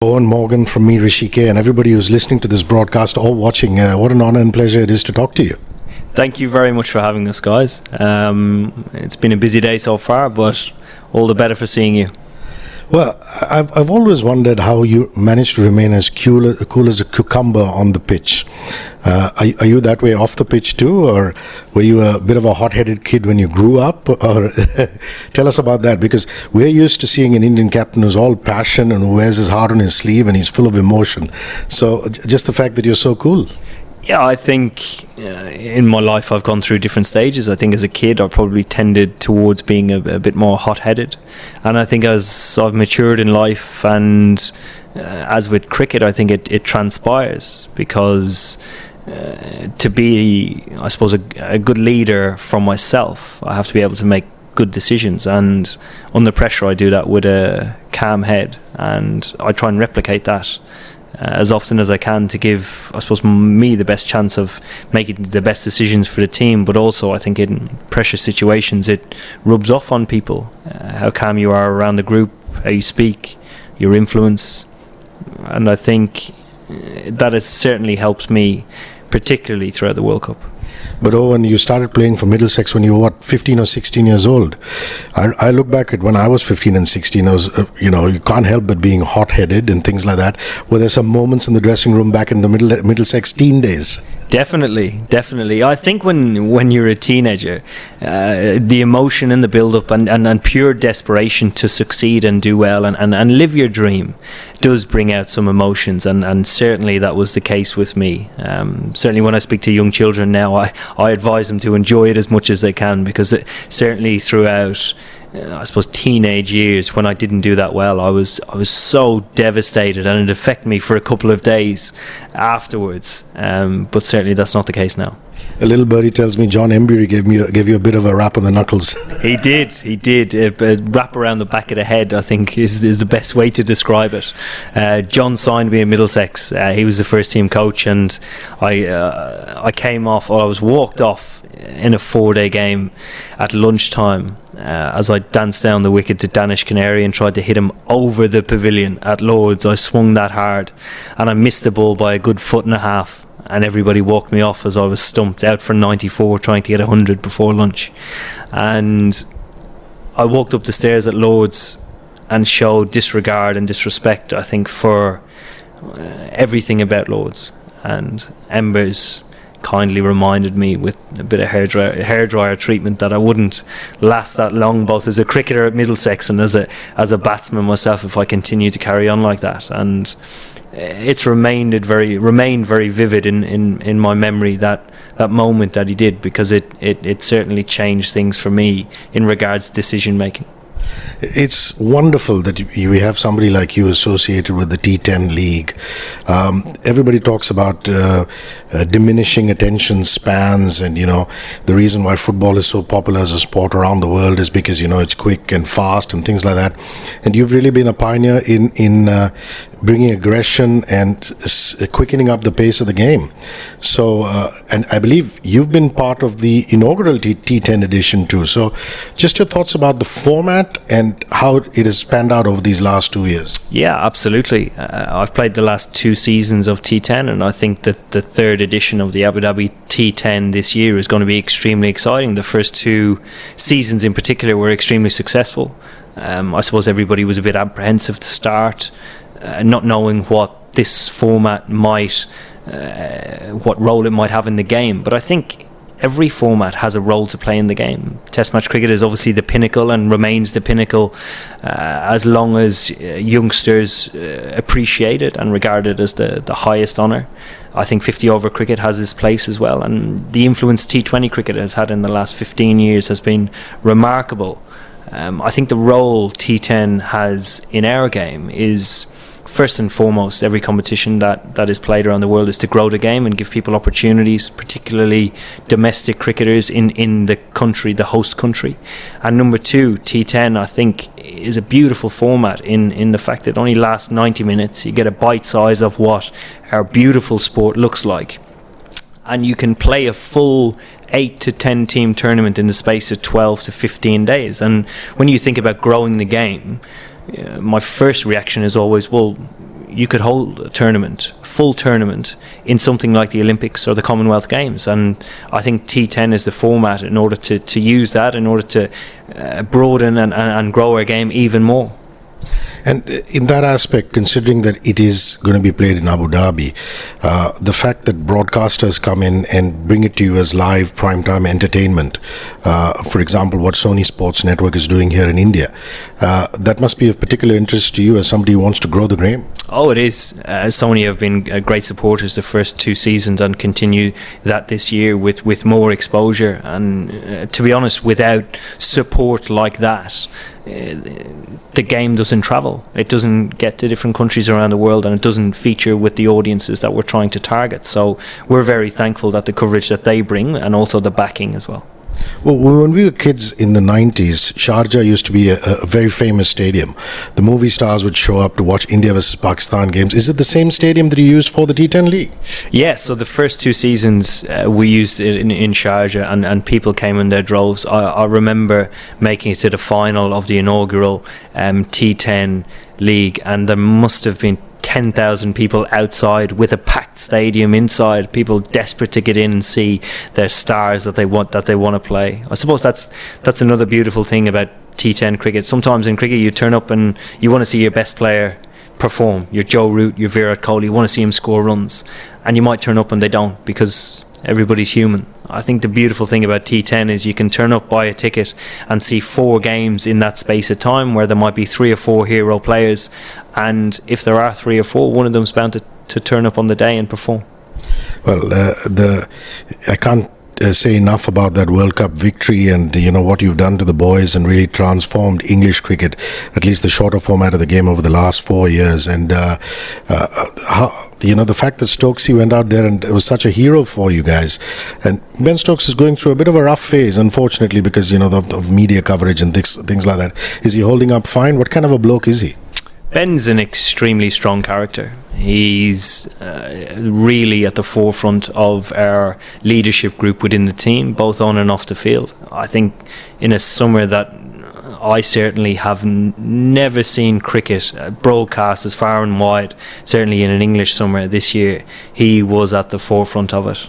Eoin Morgan from me, Hrishi K, and everybody who's listening to this broadcast or watching, what an honor and pleasure it is to talk to you. Thank you very much for having us, guys. It's been a busy day so far, but all the better for seeing you. Well, I've always wondered how you managed to remain as cool as a cucumber on the pitch. Are you that way off the pitch too, or were you a bit of a hot-headed kid when you grew up? Or tell us about that, because we're used to seeing an Indian captain who's all passion and who wears his heart on his sleeve and he's full of emotion. So just the fact that you're so cool. Yeah, I think in my life I've gone through different stages. I think as a kid I probably tended towards being a bit more hot-headed, and I think as I've matured in life and as with cricket, I think it transpires, because to be, I suppose, a good leader for myself, I have to be able to make good decisions, and under pressure I do that with a calm head, and I try and replicate that as often as I can to give, I suppose, me the best chance of making the best decisions for the team. But also I think in pressure situations it rubs off on people, how calm you are around the group, how you speak, your influence, and I think that has certainly helped me, particularly throughout the World Cup. But when you started playing for Middlesex when you were, 15 or 16 years old? I look back at when I was 15 and 16, I was, you can't help but being hot-headed and things like that. Were there some moments in the dressing room back in the Middlesex teen days? Definitely. I think when you're a teenager, the emotion and the build-up and pure desperation to succeed and do well and live your dream does bring out some emotions, and certainly that was the case with me. Certainly when I speak to young children now, I advise them to enjoy it as much as they can, because certainly throughout I suppose teenage years, when I didn't do that well, I was so devastated, and it affected me for a couple of days afterwards. But certainly that's not the case now. A little birdie tells me John Embury gave you a bit of a rap on the knuckles. He did. A wrap around the back of the head, I think, is the best way to describe it. John signed me in Middlesex. He was the first team coach, and I came off, or I was walked off in a 4-day game at lunchtime as I danced down the wicket to Danish Canary and tried to hit him over the pavilion at Lord's. I swung that hard and I missed the ball by a good foot and a half, and everybody walked me off as I was stumped, out for 94 trying to get 100 before lunch. And I walked up the stairs at Lord's and showed disregard and disrespect, I think, for everything about Lord's. And Embers kindly reminded me with a bit of hairdryer treatment that I wouldn't last that long, both as a cricketer at Middlesex and as a batsman myself, if I continued to carry on like that. And it's remained very vivid in my memory, that moment that he did, because it certainly changed things for me in regards to decision making. It's wonderful that we have somebody like you associated with the T10 league. Everybody talks about diminishing attention spans, and the reason why football is so popular as a sport around the world is because it's quick and fast and things like that. And you've really been a pioneer in bringing aggression and quickening up the pace of the game. So, and I believe you've been part of the inaugural T10 edition too. So, just your thoughts about the format and how it has panned out over these last 2 years. Yeah, absolutely. I've played the last 2 seasons of T10, and I think that the third edition of the Abu Dhabi T10 this year is going to be extremely exciting. The first 2 seasons in particular were extremely successful. I suppose everybody was a bit apprehensive to start, not knowing what this format might, what role it might have in the game. But I think every format has a role to play in the game. Test match cricket is obviously the pinnacle and remains the pinnacle as long as youngsters appreciate it and regard it as the highest honour. I think 50 over cricket has its place as well, and the influence T20 cricket has had in the last 15 years has been remarkable. I think the role T10 has in our game is, first and foremost, every competition that is played around the world is to grow the game and give people opportunities, particularly domestic cricketers in the country, the host country. And number 2, T10, I think, is a beautiful format in the fact that it only lasts 90 minutes. You get a bite size of what our beautiful sport looks like, and you can play a full 8 to 10 team tournament in the space of 12 to 15 days. And when you think about growing the game, my first reaction is always, well, you could hold a tournament, full tournament, in something like the Olympics or the Commonwealth Games. And I think T10 is the format in order to use that, in order to broaden and grow our game even more. And in that aspect, considering that it is going to be played in Abu Dhabi, the fact that broadcasters come in and bring it to you as live primetime entertainment, for example, what Sony Sports Network is doing here in India, that must be of particular interest to you as somebody who wants to grow the game. Oh, it is. Sony have been great supporters the first 2 seasons and continue that this year with more exposure. And to be honest, without support like that, the game doesn't travel. It doesn't get to different countries around the world, and it doesn't feature with the audiences that we're trying to target. So we're very thankful that the coverage that they bring, and also the backing as well. Well, when we were kids in the 90s, Sharjah used to be a very famous stadium. The movie stars would show up to watch India versus Pakistan games. Is it the same stadium that you used for the T10 League? Yes, so the first 2 seasons we used it in Sharjah, and people came in their droves. I remember making it to the final of the inaugural T10 League, and there must have been 10,000 people outside with a packed stadium inside, people desperate to get in and see their stars that they want to play. I suppose that's another beautiful thing about T10 cricket. Sometimes in cricket you turn up and you want to see your best player perform, your Joe Root, your Virat Kohli, you want to see him score runs, and you might turn up and they don't, because everybody's human. I think the beautiful thing about T10 is you can turn up, buy a ticket, and see 4 games in that space of time, where there might be 3 or 4 hero players, and if there are 3 or 4, one of them's bound to turn up on the day and perform. Well, I can't say enough about that World Cup victory, and what you've done to the boys and really transformed English cricket, at least the shorter format of the game, over the last 4 years. And the fact that Stokes went out there and was such a hero for you guys. And Ben Stokes is going through a bit of a rough phase, unfortunately, because of media coverage and things like that. Is he holding up fine? What kind of a bloke is he? Ben's an extremely strong character. He's really at the forefront of our leadership group within the team, both on and off the field. I think in a summer that I certainly have never seen cricket broadcast as far and wide, certainly in an English summer this year, he was at the forefront of it.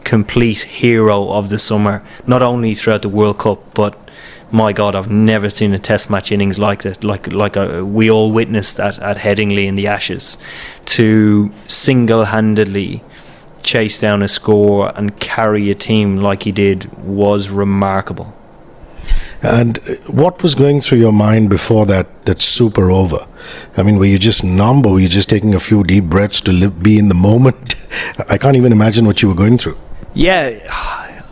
Complete hero of the summer, not only throughout the World Cup, but my God, I've never seen a test match innings like that, we all witnessed at Headingley in the Ashes. To single-handedly chase down a score and carry a team like he did was remarkable. And what was going through your mind before that super over? I mean, were you just numb, or were you just taking a few deep breaths to be in the moment? I can't even imagine what you were going through. Yeah,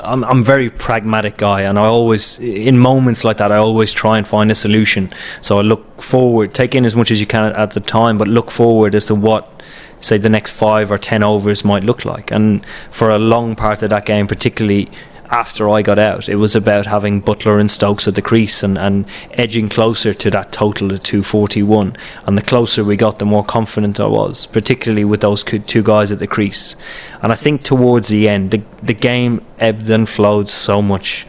I'm a very pragmatic guy, and I always, in moments like that, I always try and find a solution. So I look forward, take in as much as you can at the time, but look forward as to what, say, the next 5 or 10 overs might look like. And for a long part of that game, particularly after I got out, it was about having Buttler and Stokes at the crease and edging closer to that total of 241. And the closer we got, the more confident I was, particularly with those 2 guys at the crease. And I think towards the end, the game ebbed and flowed so much.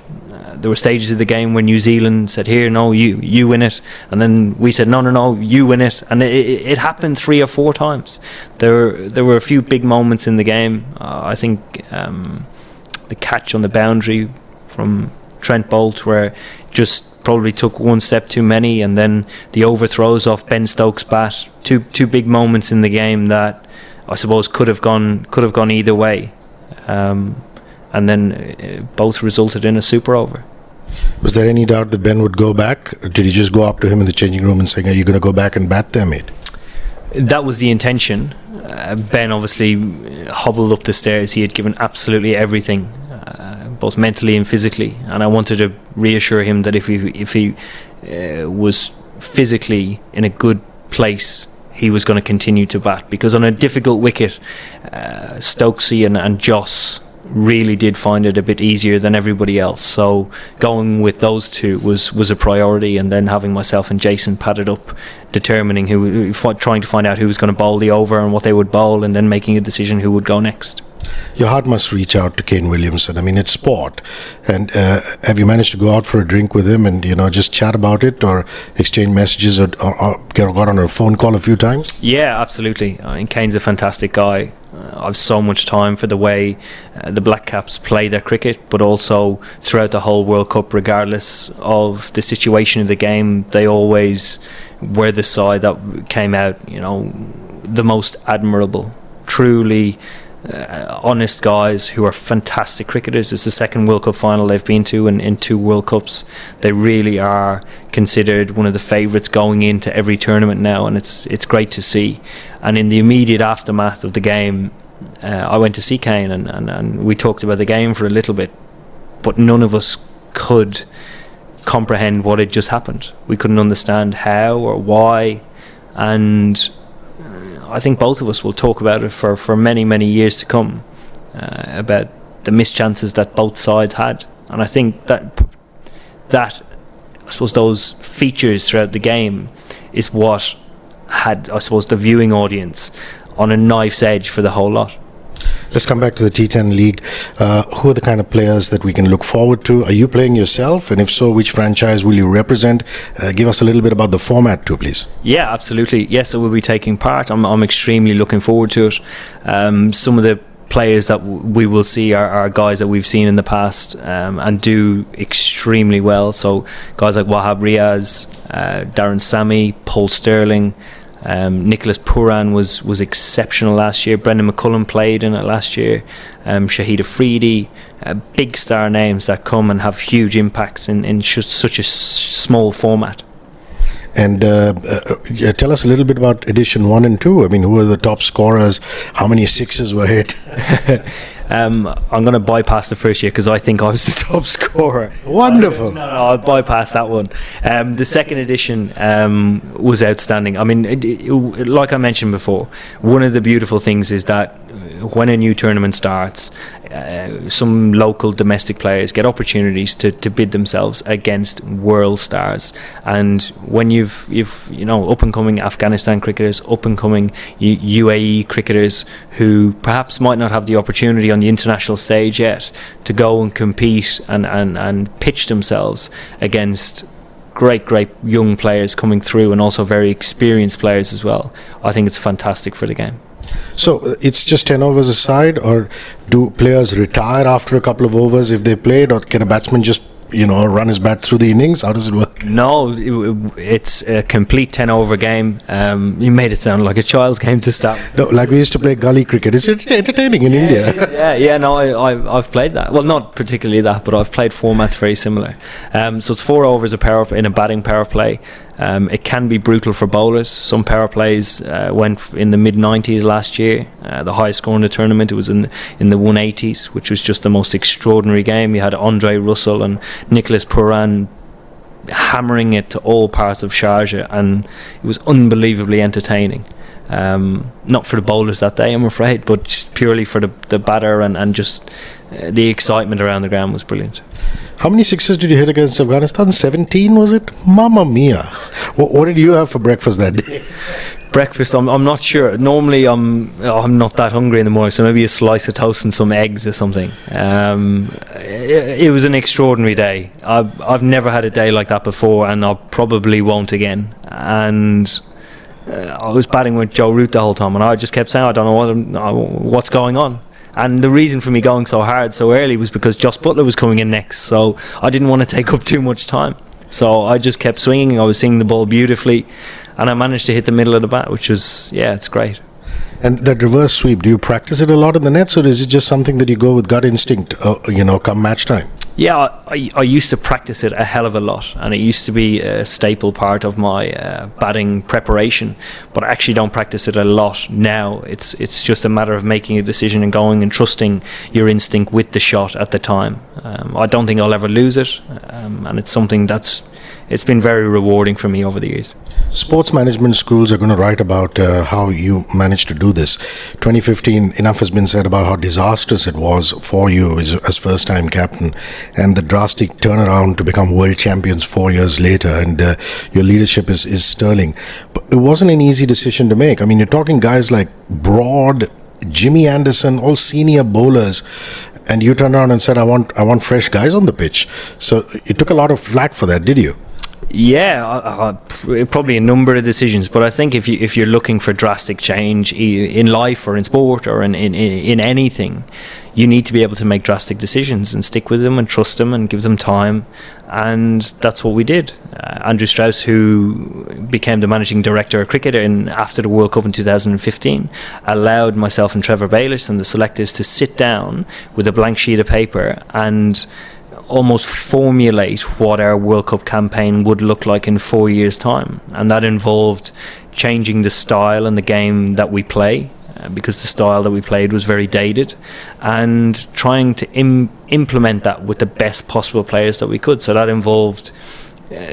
There were stages of the game where New Zealand said, "Here, no, you win it," and then we said, "No, you win it," and it happened 3 or 4 times. There were a few big moments in the game. I think the catch on the boundary from Trent Bolt, where just probably took 1 step too many, and then the overthrows off Ben Stokes' bat. Two big moments in the game that I suppose could have gone either way, and then both resulted in a super over. Was there any doubt that Ben would go back? Did you just go up to him in the changing room and saying, "Are you going to go back and bat there, mate?" That was the intention. Ben obviously hobbled up the stairs. He had given absolutely everything, both mentally and physically, and I wanted to reassure him that if he was physically in a good place, he was going to continue to bat, because on a difficult wicket, Stokesy and Joss really did find it a bit easier than everybody else. So going with those 2 was a priority, and then having myself and Jason padded up, determining trying to find out who was going to bowl the over and what they would bowl, and then making a decision who would go next. Your heart must reach out to Kane Williamson. I mean, it's sport. And have you managed to go out for a drink with him and, just chat about it or exchange messages or got on a phone call a few times? Yeah, absolutely. I mean, Kane's a fantastic guy. I've so much time for the way the Black Caps play their cricket, but also throughout the whole World Cup, regardless of the situation of the game, they always were the side that came out, the most admirable, truly honest guys who are fantastic cricketers. It's the second World Cup final they've been to in 2 World Cups. They really are considered one of the favourites going into every tournament now, and it's great to see. And in the immediate aftermath of the game, I went to see Kane and we talked about the game for a little bit, but none of us could comprehend what had just happened. We couldn't understand how or why, and I think both of us will talk about it for many, many years to come, about the mischances that both sides had. And I think that I suppose those features throughout the game is what had, I suppose, the viewing audience on a knife's edge for the whole lot. Let's come back to the T10 league. Who are the kind of players that we can look forward to? Are you playing yourself? And if so, which franchise will you represent? Give us a little bit about the format too, please. Yeah, absolutely. Yes, I will be taking part. I'm extremely looking forward to it. Some of the players that we will see are guys that we've seen in the past and do extremely well. So guys like Wahab Riaz, Darren Sammy, Paul Sterling, Nicholas Pooran was exceptional last year. Brendan McCullum played in it last year. Shahid Afridi, big star names that come and have huge impacts in such a small format. And tell us a little bit about edition 1 and 2. I mean, who were the top scorers? How many sixes were hit? I'm going to bypass the first year because I think I was the top scorer. Wonderful. No, I'll bypass that one. The second edition was outstanding. I mean, like I mentioned before, one of the beautiful things is that when a new tournament starts, some local domestic players get opportunities to bid themselves against world stars. And when you've up and coming Afghanistan cricketers, up and coming UAE cricketers who perhaps might not have the opportunity on the international stage yet to go and compete and pitch themselves against great young players coming through, and also very experienced players as well, I think it's fantastic for the game. So it's just 10 overs a side, or do players retire after a couple of overs if they played, or can a batsman just run his bat through the innings? How does it work? No, it's a complete 10 over game. You made it sound like a child's game to start. No, like we used to play gully cricket. Is it entertaining in India? Yeah, no, I've played that. Well, not particularly that, but I've played formats very similar. So it's 4 overs in a batting power play. It can be brutal for bowlers. Some power plays went in the mid-90s last year. The highest score in the tournament, it was in the 180s, which was just the most extraordinary game. You had Andre Russell and Nicholas Pooran hammering it to all parts of Sharjah, and it was unbelievably entertaining. Not for the bowlers that day, I'm afraid, but just purely for the batter and just the excitement around the ground was brilliant. How many sixes did you hit against Afghanistan? 17, was it? Mamma mia. What did you have for breakfast that day? Breakfast, I'm not sure. Normally I'm not that hungry in the morning, so maybe a slice of toast and some eggs or something. It was an extraordinary day. I've never had a day like that before, and I probably won't again. And I was batting with Joe Root the whole time, and I just kept saying, I don't know what's going on. And the reason for me going so hard so early was because Joss Butler was coming in next, so I didn't want to take up too much time. So I just kept swinging. I was seeing the ball beautifully, and I managed to hit the middle of the bat, which was, it's great. And that reverse sweep, do you practice it a lot in the nets, or is it just something that you go with gut instinct, come match time? Yeah, I used to practice it a hell of a lot, and it used to be a staple part of my batting preparation, but I actually don't practice it a lot now. It's just a matter of making a decision and going and trusting your instinct with the shot at the time. I don't think I'll ever lose it, and it's something it's been very rewarding for me over the years. Sports management schools are going to write about how you managed to do this. 2015, enough has been said about how disastrous it was for you as first-time captain, and the drastic turnaround to become world champions 4 years later, and your leadership is sterling. But it wasn't an easy decision to make. I mean, you're talking guys like Broad, Jimmy Anderson, all senior bowlers, and you turned around and said, I want fresh guys on the pitch. So you took a lot of flack for that, did you? Yeah, probably a number of decisions, but I think if you're looking for drastic change in life or in sport or in anything, you need to be able to make drastic decisions and stick with them and trust them and give them time, and that's what we did. Andrew Strauss, who became the managing director of cricket after the World Cup in 2015, allowed myself and Trevor Bayliss and the selectors to sit down with a blank sheet of paper and almost formulate what our World Cup campaign would look like in 4 years' time, and that involved changing the style and the game that we play, because the style that we played was very dated, and trying to implement that with the best possible players that we could. So that involved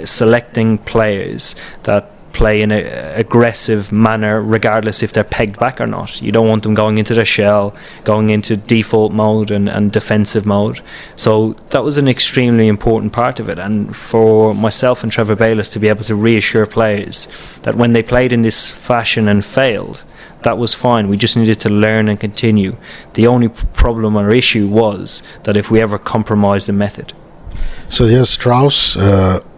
selecting players that play in an aggressive manner regardless if they're pegged back or not. You don't want them going into their shell, going into default mode and defensive mode. So that was an extremely important part of it, and for myself and Trevor Bayliss to be able to reassure players that when they played in this fashion and failed, that was fine. We just needed to learn and continue. The only problem or issue was that if we ever compromised the method. So here's Strauss,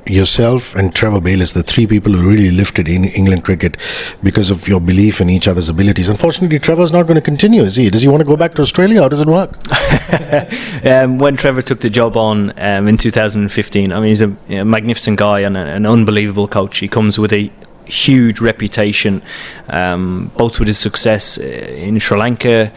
yourself and Trevor Bayliss, the three people who really lifted in England cricket because of your belief in each other's abilities. Unfortunately, Trevor's not going to continue, is he? Does he want to go back to Australia? How does it work? When Trevor took the job on in 2015, I mean, he's a magnificent guy and an unbelievable coach. He comes with a huge reputation, both with his success in Sri Lanka,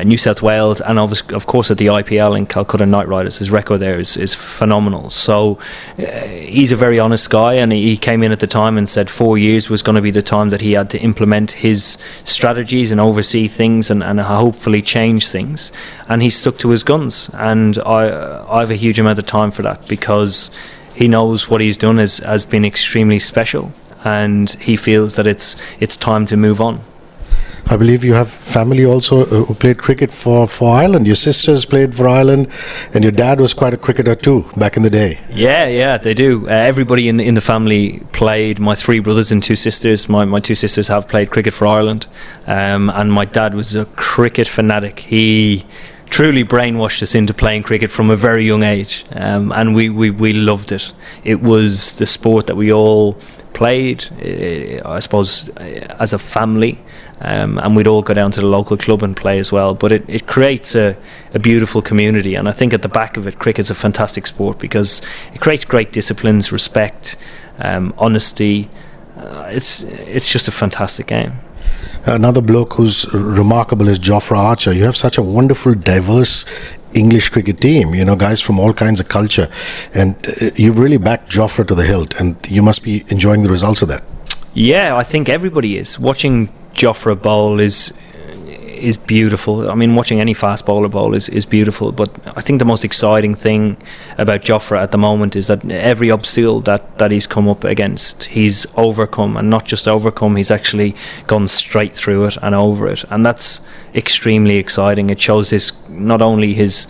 New South Wales, and of course at the IPL in Calcutta Knight Riders. His record there is phenomenal. So he's a very honest guy, and he came in at the time and said 4 years was going to be the time that he had to implement his strategies and oversee things and hopefully change things, and he stuck to his guns, and I have a huge amount of time for that, because he knows what he's done has been extremely special, and he feels that it's time to move on. I believe you have family also who played cricket for Ireland. Your sisters played for Ireland, and your dad was quite a cricketer too back in the day. Yeah, they do. Everybody in the family played. My three brothers and two sisters. My two sisters have played cricket for Ireland, and my dad was a cricket fanatic. He truly brainwashed us into playing cricket from a very young age, and we loved it. It was the sport that we all played, I suppose, as a family. And we'd all go down to the local club and play as well. But it creates a beautiful community, and I think at the back of it, cricket's a fantastic sport because it creates great disciplines, respect, honesty. It's just a fantastic game. Another bloke who's remarkable is Jofra Archer. You have such a wonderful, diverse English cricket team, guys from all kinds of culture, and you've really backed Jofra to the hilt, and you must be enjoying the results of that. Yeah, I think everybody is. Watching Jofra bowl is beautiful. I mean, watching any fast bowler bowl is beautiful, but I think the most exciting thing about Jofra at the moment is that every obstacle that he's come up against, he's overcome, and not just overcome, he's actually gone straight through it and over it, and that's extremely exciting. It shows not only his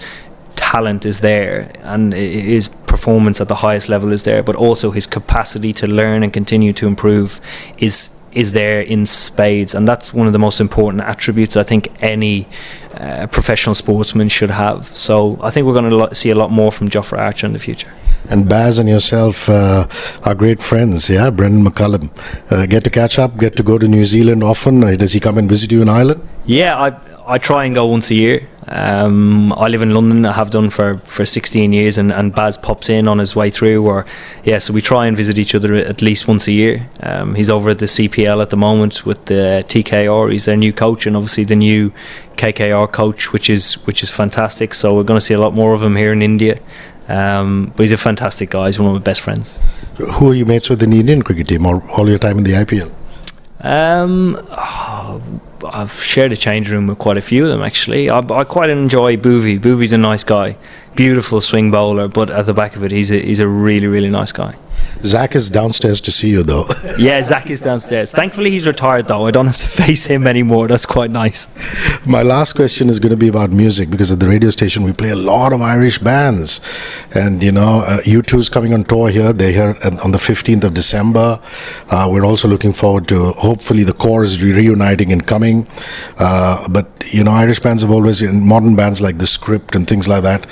talent is there and his performance at the highest level is there, but also his capacity to learn and continue to improve is there in spades, and that's one of the most important attributes I think any professional sportsman should have. So I think we're going to see a lot more from Jofra Archer in the future. And Baz and yourself are great friends, yeah? Brendan McCullum. Get to catch up, get to go to New Zealand often. Does he come and visit you in Ireland? Yeah, I try and go once a year. I live in London. I have done for 16 years, and Baz pops in on his way through, so we try and visit each other at least once a year. He's over at the CPL at the moment with the TKR. He's their new coach, and obviously the new KKR coach, which is fantastic. So we're going to see a lot more of him here in India. But he's a fantastic guy. He's one of my best friends. Who are you mates with in the Indian cricket team, or all your time in the IPL? I've shared a change room with quite a few of them actually. I quite enjoy Bhuvi. Bhuvi's a nice guy, beautiful swing bowler, but at the back of it, he's a really, really nice guy. Zach is downstairs to see you, though. Yeah, Zach is downstairs. Thankfully, he's retired, though. I don't have to face him anymore. That's quite nice. My last question is going to be about music, because at the radio station we play a lot of Irish bands, and U2's coming on tour here. They're here on the 15th of December. We're also looking forward to hopefully the Corrs reuniting and coming. But Irish bands have always, modern bands like The Script and things like that.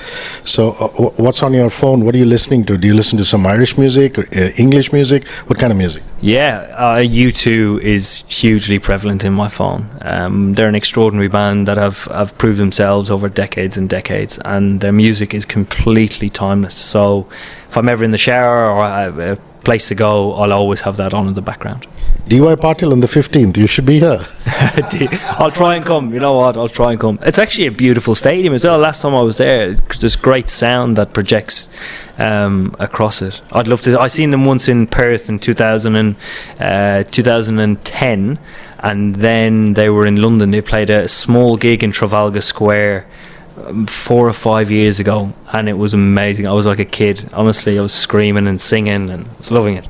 So what's on your phone? What are you listening to? Do you listen to some Irish music, or English music? What kind of music? Yeah, U2 is hugely prevalent in my phone. They're an extraordinary band that have proved themselves over decades and decades, and their music is completely timeless. So if I'm ever in the shower or I have a place to go, I'll always have that on in the background. DY Patil on the 15th, you should be here. I'll try and come. You know what? I'll try and come. It's actually a beautiful stadium as well. Last time I was there, there's great sound that projects across it. I'd love to. I seen them once in Perth in 2010, and then they were in London. They played a small gig in Trafalgar Square 4 or 5 years ago, and it was amazing. I was like a kid. Honestly, I was screaming and singing and was loving it.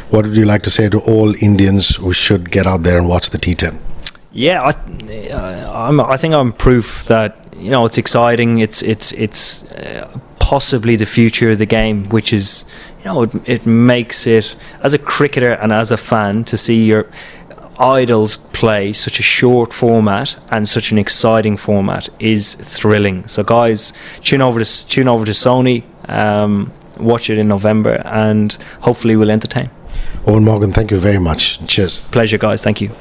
What would you like to say to all Indians who should get out there and watch the T10? Yeah, I think I'm proof that it's exciting. It's possibly the future of the game, which is it makes it, as a cricketer and as a fan, to see your idols play such a short format and such an exciting format is thrilling. So guys, tune over to Sony, watch it in November, and hopefully we'll entertain. Eoin Morgan, thank you very much. Cheers. Pleasure, guys. Thank you.